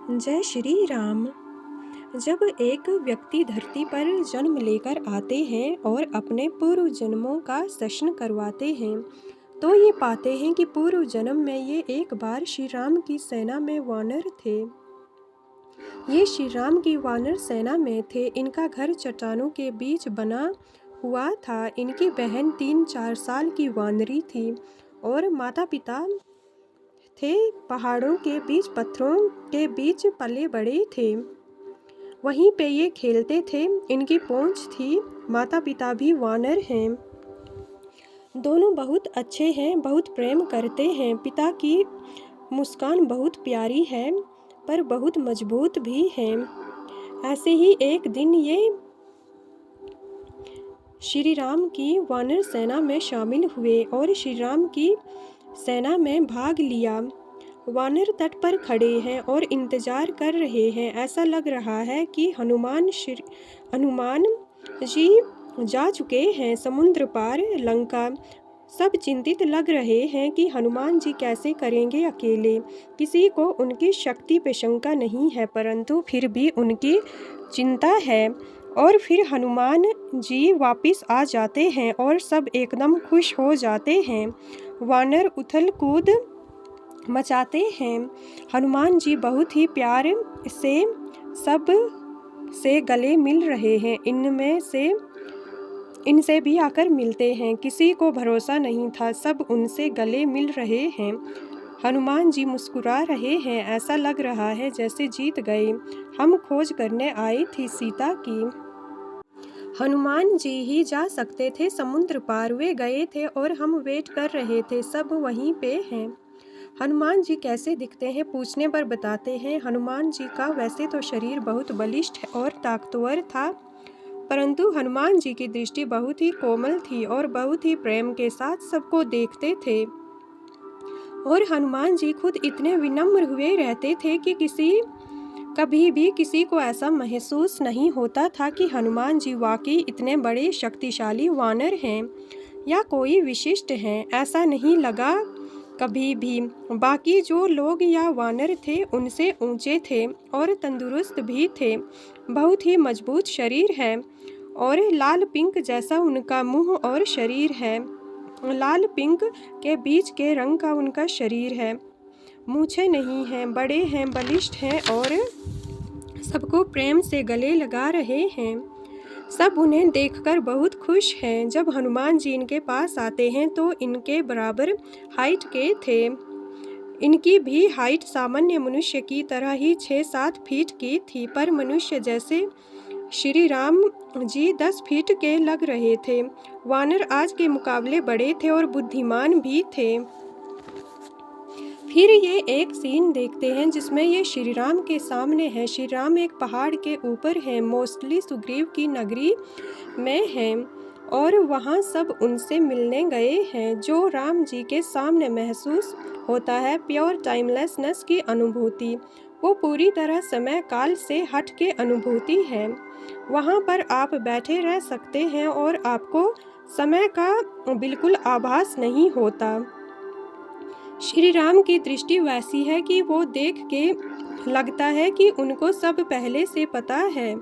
जय श्री राम। जब एक व्यक्ति धरती पर जन्म लेकर आते हैं और अपने पूर्व जन्मों का दर्शन करवाते हैं तो ये पाते हैं कि पूर्व जन्म में ये एक बार श्री राम की सेना में वानर थे। ये श्री राम की वानर सेना में थे। इनका घर चट्टानों के बीच बना हुआ था। इनकी बहन 3-4 साल की वानरी थी और माता पिता थे पहाड़ों के बीच, पत्थरों के बीच पले बड़े थे। वहीं पे ये खेलते थे। इनकी पूंछ थी। माता पिता भी वानर हैं। दोनों बहुत अच्छे हैं, बहुत प्रेम करते हैं। पिता की मुस्कान बहुत प्यारी है पर बहुत मजबूत भी है। ऐसे ही एक दिन ये श्री राम की वानर सेना में शामिल हुए और श्री राम की सेना में भाग लिया। वानर तट पर खड़े हैं और इंतजार कर रहे हैं। ऐसा लग रहा है कि हनुमान जी जा चुके हैं समुद्र पार लंका। सब चिंतित लग रहे हैं कि हनुमान जी कैसे करेंगे अकेले। किसी को उनकी शक्ति पे शंका नहीं है, परंतु फिर भी उनकी चिंता है। और फिर हनुमान जी वापस आ जाते हैं और सब एकदम खुश हो जाते हैं। वानर उथल कूद मचाते हैं। हनुमान जी बहुत ही प्यार से सब से गले मिल रहे हैं। इनसे भी आकर मिलते हैं। किसी को भरोसा नहीं था, सब उनसे गले मिल रहे हैं। हनुमान जी मुस्कुरा रहे हैं। ऐसा लग रहा है जैसे जीत गए। हम खोज करने आई थी सीता की। हनुमान जी ही जा सकते थे समुद्र पार। वे गए थे और हम वेट कर रहे थे। सब वहीं पे हैं। हनुमान जी कैसे दिखते हैं पूछने पर बताते हैं, हनुमान जी का वैसे तो शरीर बहुत बलिष्ठ और ताकतवर था, परंतु हनुमान जी की दृष्टि बहुत ही कोमल थी और बहुत ही प्रेम के साथ सबको देखते थे। और हनुमान जी खुद इतने विनम्र हुए रहते थे कि कभी भी किसी को ऐसा महसूस नहीं होता था कि हनुमान जी वाकई इतने बड़े शक्तिशाली वानर हैं या कोई विशिष्ट हैं। ऐसा नहीं लगा कभी भी। बाकी जो लोग या वानर थे उनसे ऊंचे थे और तंदुरुस्त भी थे। बहुत ही मजबूत शरीर है और लाल पिंक जैसा उनका मुंह और शरीर है। लाल पिंक के बीच के रंग का उनका शरीर है। मूछें नहीं हैं, बड़े हैं, बलिष्ठ हैं और सबको प्रेम से गले लगा रहे हैं। सब उन्हें देखकर बहुत खुश हैं। जब हनुमान जी इनके पास आते हैं तो इनके बराबर हाइट के थे। इनकी भी हाइट सामान्य मनुष्य की तरह ही 6-7 फीट की थी, पर मनुष्य जैसे श्री राम जी 10 फीट के लग रहे थे। वानर आज के मुकाबले बड़े थे और बुद्धिमान भी थे। फिर ये एक सीन देखते हैं जिसमें ये श्री राम के सामने है। श्री राम एक पहाड़ के ऊपर है, मोस्टली सुग्रीव की नगरी में है और वहाँ सब उनसे मिलने गए हैं। जो राम जी के सामने महसूस होता है प्योर टाइमलेसनेस की अनुभूति, वो पूरी तरह समय काल से हट के अनुभूति है। वहाँ पर आप बैठे रह सकते हैं और आपको समय का बिल्कुल आभास नहीं होता। श्री राम की दृष्टि वैसी है कि वो देख के लगता है कि उनको सब पहले से पता है।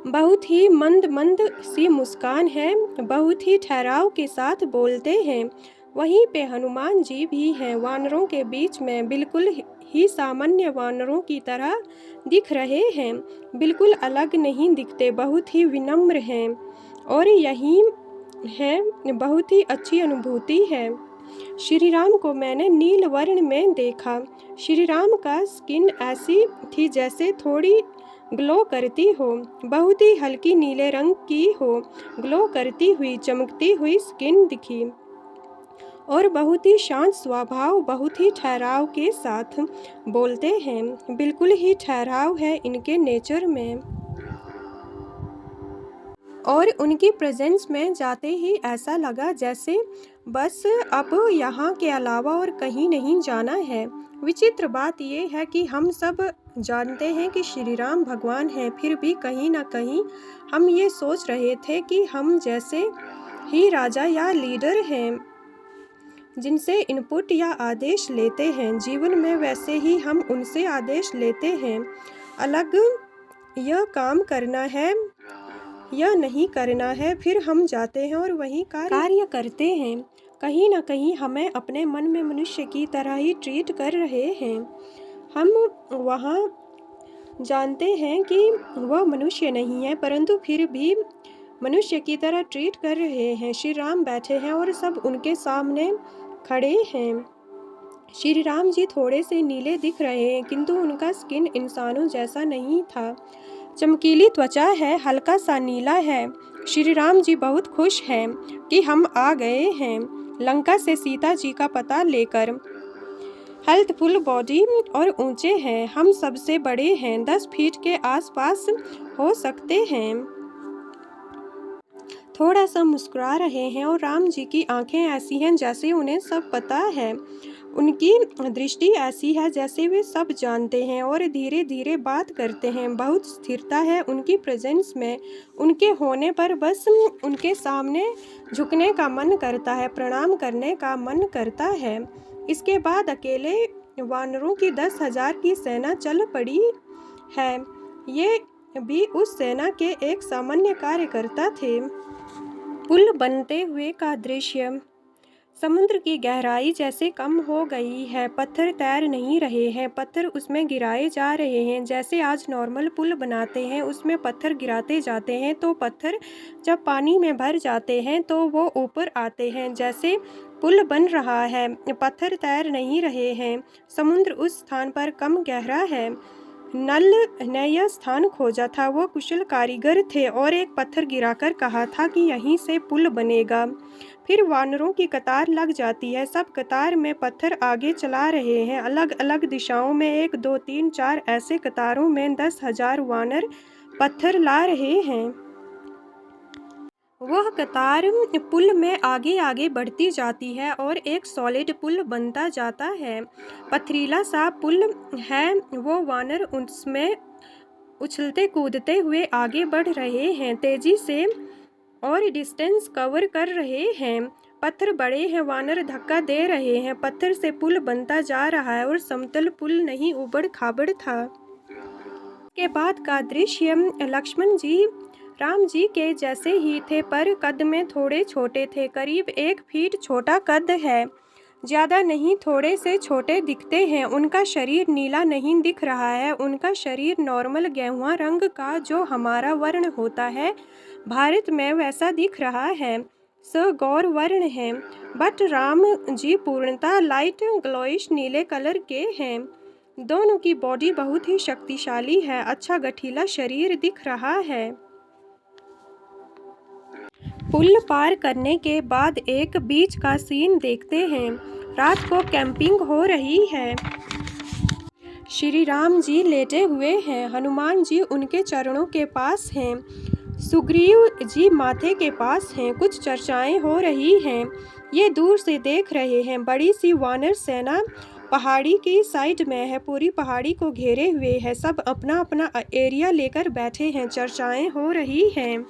बहुत ही मंद सी मुस्कान है, बहुत ही ठहराव के साथ बोलते हैं। वहीं पे हनुमान जी भी हैं, वानरों के बीच में बिल्कुल ही सामान्य वानरों की तरह दिख रहे हैं। बिल्कुल अलग नहीं दिखते, बहुत ही विनम्र हैं और यही है बहुत ही अच्छी अनुभूति है। श्री राम को मैंने नील वर्ण में देखा। श्री राम का स्किन ऐसी थी जैसे थोड़ी ग्लो करती हो, बहुत ही हल्की नीले रंग की हो। ग्लो करती हुई चमकती हुई स्किन दिखी और बहुत ही शांत स्वभाव, बहुत ही ठहराव के साथ बोलते हैं। बिल्कुल ही ठहराव है इनके नेचर में और उनकी प्रेजेंस में जाते ही ऐसा लगा जैसे बस अब यहाँ के अलावा और कहीं नहीं जाना है। विचित्र बात ये है कि हम सब जानते हैं कि श्री राम भगवान हैं, फिर भी कहीं ना कहीं हम ये सोच रहे थे कि हम जैसे ही राजा या लीडर हैं। जिनसे इनपुट या आदेश लेते हैं जीवन में, वैसे ही हम उनसे आदेश लेते हैं। अलग यह काम करना है या नहीं करना है, फिर हम जाते हैं और वही कार्य करते हैं। कहीं ना कहीं हमें अपने मन में मनुष्य की तरह ही ट्रीट कर रहे हैं। हम वहाँ जानते हैं कि वह मनुष्य नहीं है, परंतु फिर भी मनुष्य की तरह ट्रीट कर रहे हैं। श्री राम बैठे हैं और सब उनके सामने खड़े हैं। श्री राम जी थोड़े से नीले दिख रहे हैं, किंतु उनका स्किन इंसानों जैसा नहीं था। चमकीली त्वचा है, हल्का सा नीला है। श्री राम जी बहुत खुश हैं कि हम आ गए हैं लंका से सीता जी का पता लेकर। हेल्थफुल बॉडी और ऊंचे हैं, हम सबसे बड़े हैं, 10 फीट के आसपास हो सकते हैं। थोड़ा सा मुस्कुरा रहे हैं और राम जी की आंखें ऐसी हैं जैसे उन्हें सब पता है। उनकी दृष्टि ऐसी है जैसे वे सब जानते हैं और धीरे धीरे बात करते हैं। बहुत स्थिरता है उनकी प्रेजेंस में। उनके होने पर बस उनके सामने झुकने का मन करता है, प्रणाम करने का मन करता है। इसके बाद अकेले वानरों की 10,000 की सेना चल पड़ी है। ये भी उस सेना के एक सामान्य कार्यकर्ता थे। पुल बनते हुए का दृश्य। समुद्र की गहराई जैसे कम हो गई है, पत्थर तैर नहीं रहे हैं, पत्थर उसमें गिराए जा रहे हैं। जैसे आज नॉर्मल पुल बनाते हैं, उसमें पत्थर गिराते जाते हैं, तो पत्थर जब पानी में भर जाते हैं तो वो ऊपर आते हैं। जैसे पुल बन रहा है, पत्थर तैर नहीं रहे हैं। समुद्र उस स्थान पर कम गहरा है। नल ने यह स्थान खोजा था। वो कुशल कारीगर थे और एक पत्थर गिराकर कहा था कि यहीं से पुल बनेगा। फिर वानरों की कतार लग जाती है। सब कतार में पत्थर आगे चला रहे हैं, अलग अलग दिशाओं में, 1 2 3 4 ऐसे कतारों में 10,000 वानर पत्थर ला रहे हैं। वह कतार पुल में आगे आगे बढ़ती जाती है और एक सॉलिड पुल बनता जाता है। पथरीला सा पुल है। वो वानर उसमें उछलते कूदते हुए आगे बढ़ रहे हैं, तेजी से और डिस्टेंस कवर कर रहे हैं। पत्थर बड़े हैं, वानर धक्का दे रहे हैं। पत्थर से पुल बनता जा रहा है और समतल पुल नहीं, ऊबड़ खाबड़ था। के बाद का दृश्य। लक्ष्मण जी राम जी के जैसे ही थे, पर कद में थोड़े छोटे थे। करीब 1 फीट छोटा कद है, ज़्यादा नहीं, थोड़े से छोटे दिखते हैं। उनका शरीर नीला नहीं दिख रहा है। उनका शरीर नॉर्मल गेहुआ रंग का, जो हमारा वर्ण होता है भारत में, वैसा दिख रहा है। गौर वर्ण है। बट राम जी पूर्णतः लाइट ग्लोइश नीले कलर के हैं। दोनों की बॉडी बहुत ही शक्तिशाली है। अच्छा गठीला शरीर दिख रहा है। पुल पार करने के बाद एक बीच का सीन देखते हैं। रात को कैंपिंग हो रही है। श्री राम जी लेटे हुए हैं। हनुमान जी उनके चरणों के पास हैं। सुग्रीव जी माथे के पास हैं। कुछ चर्चाएं हो रही हैं। ये दूर से देख रहे हैं। बड़ी सी वानर सेना पहाड़ी की साइड में है, पूरी पहाड़ी को घेरे हुए है। सब अपना अपना एरिया लेकर बैठे हैं। चर्चाएं हो रही हैं।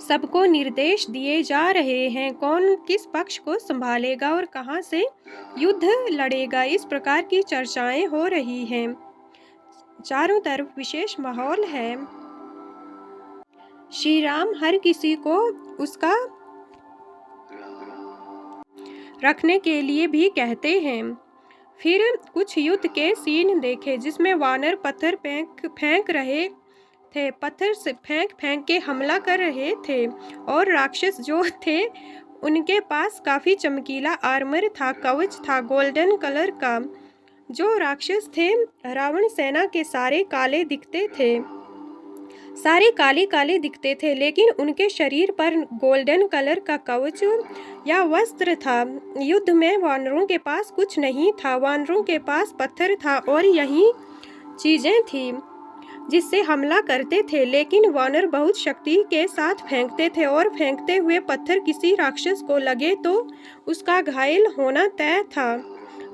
सबको निर्देश दिए जा रहे हैं, कौन किस पक्ष को संभालेगा और कहां से युद्ध लड़ेगा। इस प्रकार की चर्चाएं हो रही हैं। चारों तरफ विशेष माहौल है। श्री राम हर किसी को उसका रखने के लिए भी कहते हैं। फिर कुछ युद्ध के सीन देखे जिसमें वानर पत्थर फेंक रहे थे, पत्थर से फेंक फेंक के हमला कर रहे थे, और राक्षस जो थे उनके पास काफ़ी चमकीला आर्मर था, कवच था गोल्डन कलर का। जो राक्षस थे रावण सेना के सारे काले दिखते थे, सारे काले काले दिखते थे, लेकिन उनके शरीर पर गोल्डन कलर का कवच या वस्त्र था। युद्ध में वानरों के पास कुछ नहीं था। वानरों के पास पत्थर था और यही चीज़ें थी जिससे हमला करते थे, लेकिन वानर बहुत शक्ति के साथ फेंकते थे और फेंकते हुए पत्थर किसी राक्षस को लगे तो उसका घायल होना तय था।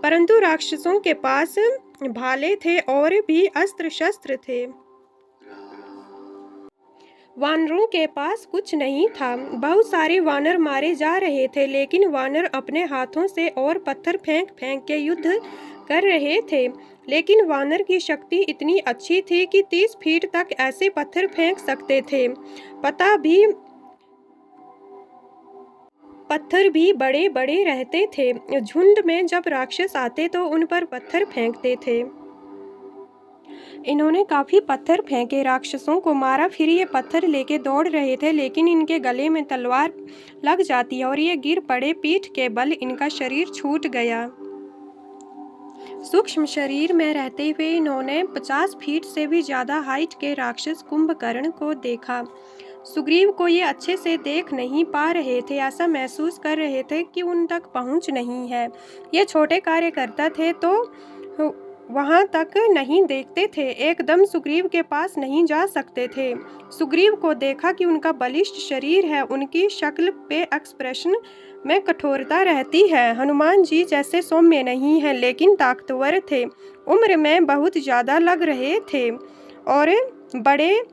परंतु राक्षसों के पास भाले थे और भी अस्त्र शस्त्र थे। वानरों के पास कुछ नहीं था। बहुत सारे वानर मारे जा रहे थे, लेकिन वानर अपने हाथों से और पत्थर फेंक फेंक के युद्ध कर रहे थे। लेकिन वानर की शक्ति इतनी अच्छी थी कि 30 फीट तक ऐसे पत्थर फेंक सकते थे। पत्थर भी बड़े बड़े रहते थे। झुंड में जब राक्षस आते तो उन पर पत्थर फेंकते थे। इन्होंने काफी पत्थर फेंके, राक्षसों को मारा। फिर ये पत्थर लेके दौड़ रहे थे, लेकिन इनके गले में तलवार लग जाती है और ये गिर पड़े। पीठ के बल इनका शरीर छूट गया। सूक्ष्म शरीर में रहते हुए इन्होंने 50 फीट से भी ज्यादा हाइट के राक्षस कुंभकर्ण को देखा। सुग्रीव को ये अच्छे से देख नहीं पा रहे थे। ऐसा महसूस कर रहे थे कि उन तक पहुंच नहीं है। ये छोटे कार्यकर्ता थे तो वहां तक नहीं देखते थे, एकदम सुग्रीव के पास नहीं जा सकते थे। सुग्रीव को देखा कि उनका बलिष्ठ शरीर है, उनकी शक्ल पे एक्सप्रेशन में कठोरता रहती है। हनुमान जी जैसे सौम्य नहीं है, लेकिन ताकतवर थे। उम्र में बहुत ज़्यादा लग रहे थे और बड़े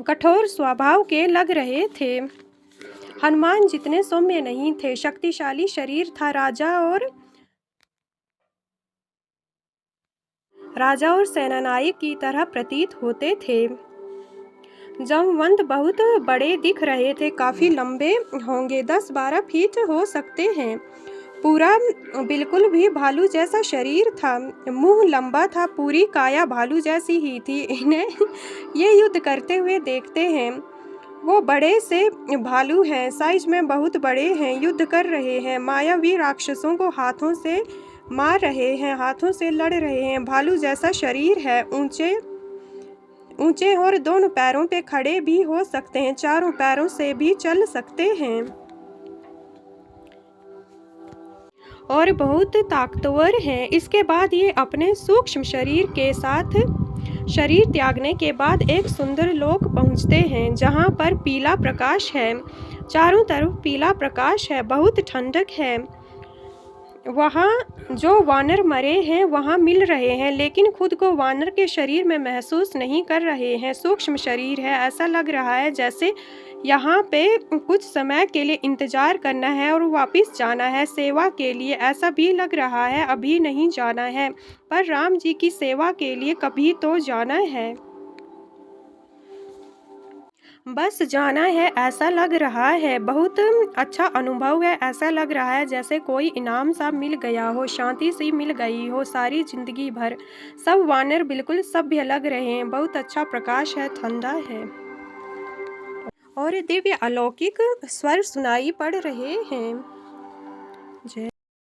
कठोर स्वभाव के लग रहे थे। हनुमान जितने सौम्य नहीं थे, शक्तिशाली शरीर था। राजा और सेनानायक की तरह प्रतीत होते थे। जामवंत बहुत बड़े दिख रहे थे, काफी लंबे होंगे, 10-12 फीट हो सकते हैं। पूरा बिल्कुल भी भालू जैसा शरीर था। मुंह लंबा था, पूरी काया भालू जैसी ही थी। इन्हें ये युद्ध करते हुए देखते हैं। वो बड़े से भालू हैं, साइज में बहुत बड़े हैं, युद्ध कर रहे हैं। मायावी राक्षसों को हाथों से मार रहे हैं, हाथों से लड़ रहे हैं। भालू जैसा शरीर है, ऊंचे ऊंचे और दोनों पैरों पे खड़े भी हो सकते हैं, चारों पैरों से भी चल सकते हैं और बहुत ताकतवर हैं। इसके बाद ये अपने सूक्ष्म शरीर के साथ शरीर त्यागने के बाद एक सुंदर लोक पहुंचते हैं, जहां पर पीला प्रकाश है। चारों तरफ पीला प्रकाश है, बहुत ठंडक है। वहाँ जो वानर मरे हैं वहाँ मिल रहे हैं, लेकिन खुद को वानर के शरीर में महसूस नहीं कर रहे हैं। सूक्ष्म शरीर है, ऐसा लग रहा है जैसे यहाँ पे कुछ समय के लिए इंतजार करना है और वापस जाना है सेवा के लिए। ऐसा भी लग रहा है अभी नहीं जाना है, पर राम जी की सेवा के लिए कभी तो जाना है। बस जाना है, ऐसा लग रहा है। बहुत अच्छा अनुभव है, ऐसा लग रहा है जैसे कोई इनाम सा मिल गया हो, शांति सी मिल गई हो सारी जिंदगी भर। सब वानर बिल्कुल सभ्य लग रहे हैं, बहुत अच्छा प्रकाश है, ठंडा है और दिव्य अलौकिक स्वर सुनाई पड़ रहे हैं। जय